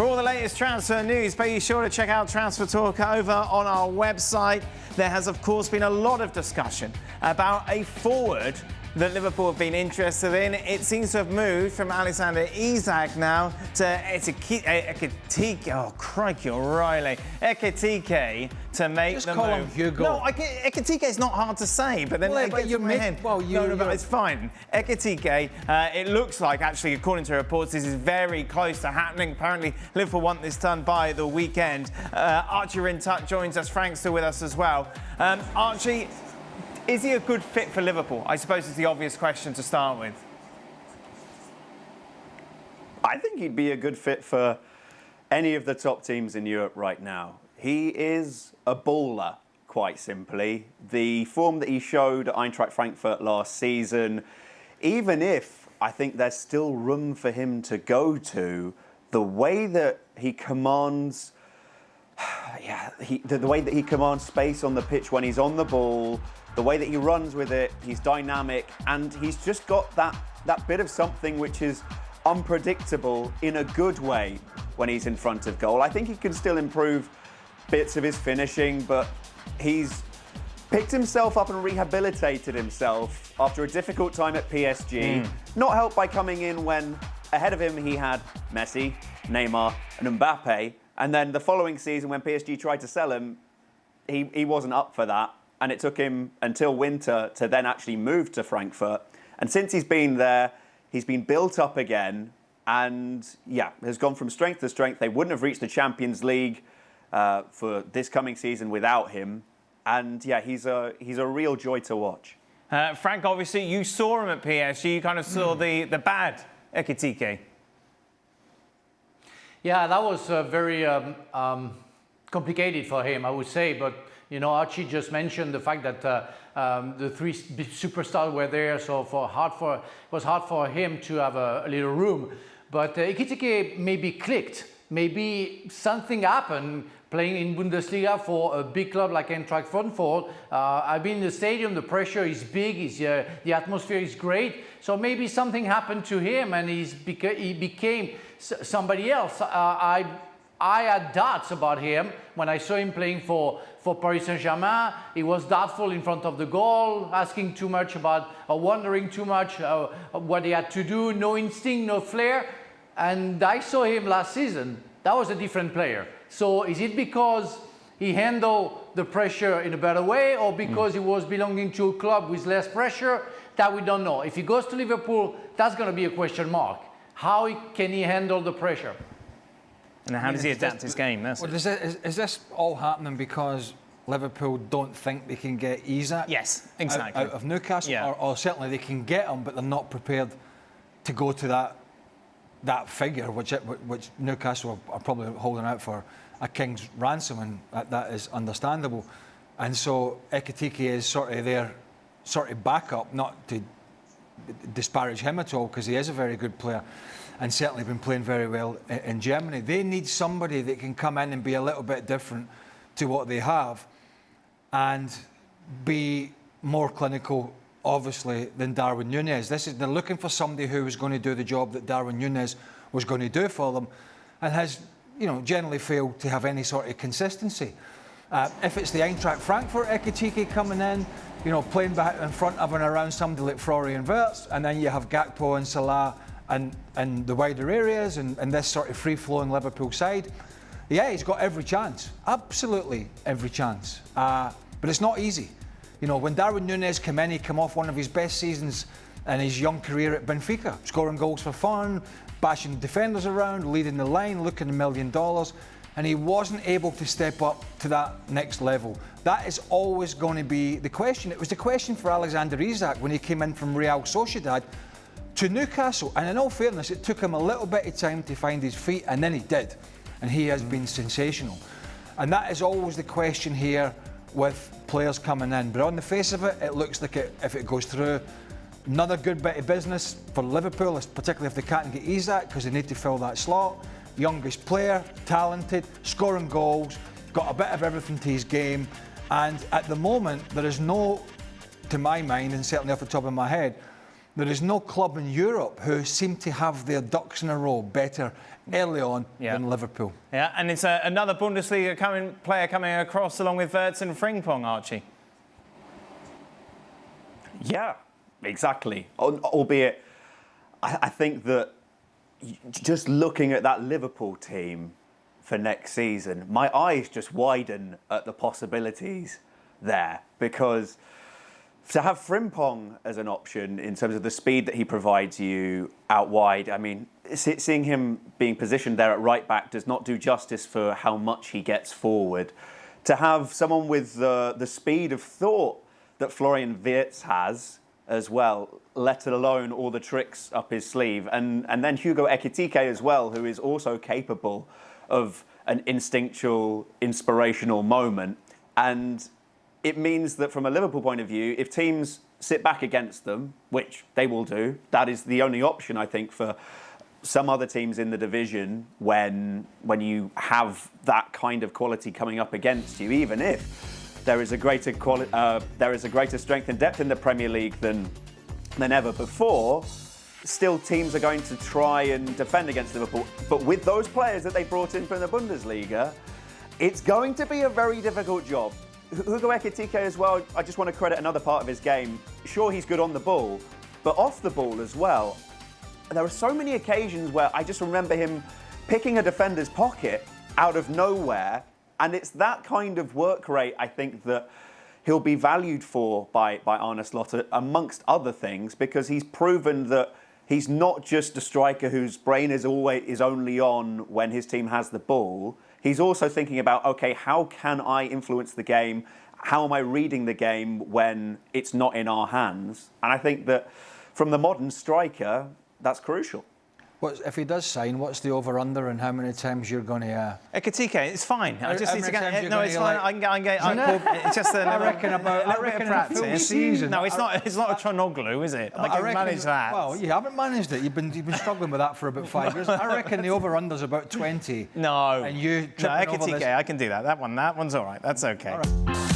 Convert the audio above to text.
For all the latest transfer news, be sure to check out Transfer Talk over on our website. There has, of course, been a lot of discussion about a forward that Liverpool have been interested in. It seems to have moved from Alexander Isak now to Ekitike. Oh, crikey, O'Reilly. Ekitike to make Just the call move. him Hugo. No, Ekitike is not hard to say, but then it gets in my head. Well, no, but it's fine. Ekitike, it looks like, actually, according to reports, this is very close to happening. Apparently, Liverpool want this done by the weekend. Archie Rhind-Tutt joins us. Frank's still with us as well. Archie, is he a good fit for Liverpool? I suppose it's the obvious question to start with. I think he'd be a good fit for any of the top teams in Europe right now. He is a baller, quite simply. The form that he showed at Eintracht Frankfurt last season, even if I think there's still room for him to go to, the way that he commands, the way that he commands space on the pitch when he's on the ball, the way that he runs with it, he's dynamic, and he's just got that bit of something which is unpredictable in a good way when he's in front of goal. I think he can still improve bits of his finishing, but he's picked himself up and rehabilitated himself after a difficult time at PSG, not helped by coming in when ahead of him he had Messi, Neymar and Mbappe, and then the following season when PSG tried to sell him, he wasn't up for that. And it took him until winter to then actually move to Frankfurt. And since he's been there, he's been built up again and, has gone from strength to strength. They wouldn't have reached the Champions League for this coming season without him. And, he's a real joy to watch. Frank, obviously, you saw him at PSG. You kind of saw the bad Ekitike. Yeah, that was very complicated for him, I would say. But you know, Archie just mentioned the fact that the three superstars were there, so it was hard for him to have a little room. But Ekitike maybe clicked. Maybe something happened playing in Bundesliga for a big club like Eintracht Frankfurt. I've been in the stadium, the pressure is big, the atmosphere is great. So maybe something happened to him and he became somebody else. I had doubts about him when I saw him playing for Paris Saint-Germain. He was doubtful in front of the goal, asking too much about, wondering too much what he had to do, no instinct, no flair. And I saw him last season. That was a different player. So is it because he handled the pressure in a better way or because he was belonging to a club with less pressure? That we don't know. If he goes to Liverpool, that's going to be a question mark. How can he handle the pressure? And how does he adapt his game? Is this all happening because Liverpool don't think they can get Isak exactly. out of Newcastle? Or certainly they can get him, but they're not prepared to go to that figure, which Newcastle are probably holding out for a king's ransom, and that is understandable. And so Ekitike is sort of their sort of backup, not to disparage him at all, because he is a very good player and certainly been playing very well in Germany. They need somebody that can come in and be a little bit different to what they have and be more clinical, obviously, than Darwin Núñez. They're looking for somebody who was going to do the job that Darwin Núñez was going to do for them and has, generally failed to have any sort of consistency. If it's the Eintracht Frankfurt Ekitike coming in, playing back in front of and around somebody like Florian Wirtz, and then you have Gakpo and Salah and the wider areas and this sort of free-flowing Liverpool side, he's got every chance, absolutely every chance. But it's not easy. When Darwin Núñez came in, he came off one of his best seasons in his young career at Benfica, scoring goals for fun, bashing defenders around, leading the line, looking $1 million, and he wasn't able to step up to that next level. That is always going to be the question. It was the question for Alexander Isak when he came in from Real Sociedad to Newcastle, and in all fairness, it took him a little bit of time to find his feet, and then he did, and he has been sensational. And that is always the question here with players coming in. But on the face of it, it looks like if it goes through, another good bit of business for Liverpool, particularly if they can't get Isak, because they need to fill that slot. Youngest player, talented, scoring goals, got a bit of everything to his game, and at the moment there is no, to my mind, and certainly off the top of my head, there is no club in Europe who seem to have their ducks in a row better early on than Liverpool. Yeah, and it's another Bundesliga player coming across along with Wirtz and Frimpong, Archie. Yeah, exactly. Albeit, I think that just looking at that Liverpool team for next season, my eyes just widen at the possibilities there, because to have Frimpong as an option in terms of the speed that he provides you out wide, I mean, seeing him being positioned there at right back does not do justice for how much he gets forward. To have someone with the speed of thought that Florian Wirtz has as well, let alone all the tricks up his sleeve, and then Hugo Ekitike as well, who is also capable of an instinctual, inspirational moment. And it means that from a Liverpool point of view, if teams sit back against them, which they will do, that is the only option, I think, for some other teams in the division when you have that kind of quality coming up against you, even if there is a greater strength and depth in the Premier League than ever before, still teams are going to try and defend against Liverpool. But with those players that they brought in from the Bundesliga, it's going to be a very difficult job. Hugo Ekitike as well, I just want to credit another part of his game. Sure, he's good on the ball, but off the ball as well. There are so many occasions where I just remember him picking a defender's pocket out of nowhere, and it's that kind of work rate, I think, that he'll be valued for by Arne Slot, amongst other things, because he's proven that he's not just a striker whose brain is only on when his team has the ball. He's also thinking about, okay, how can I influence the game? How am I reading the game when it's not in our hands? And I think that from the modern striker, that's crucial. If he does sign, what's the over-under and how many times you're going to... Ekitike, it's fine. I just need to get... No, it's fine. I can get... It's just a I reckon about a bit of practice. Season. No, it's not a Tranoglu, is it? I can manage that. Well, you haven't managed it. You've been struggling with that for about 5 years. I reckon the over-under's about 20. No. And you Ekitike, I can do that. That one's all right. That's okay. All right.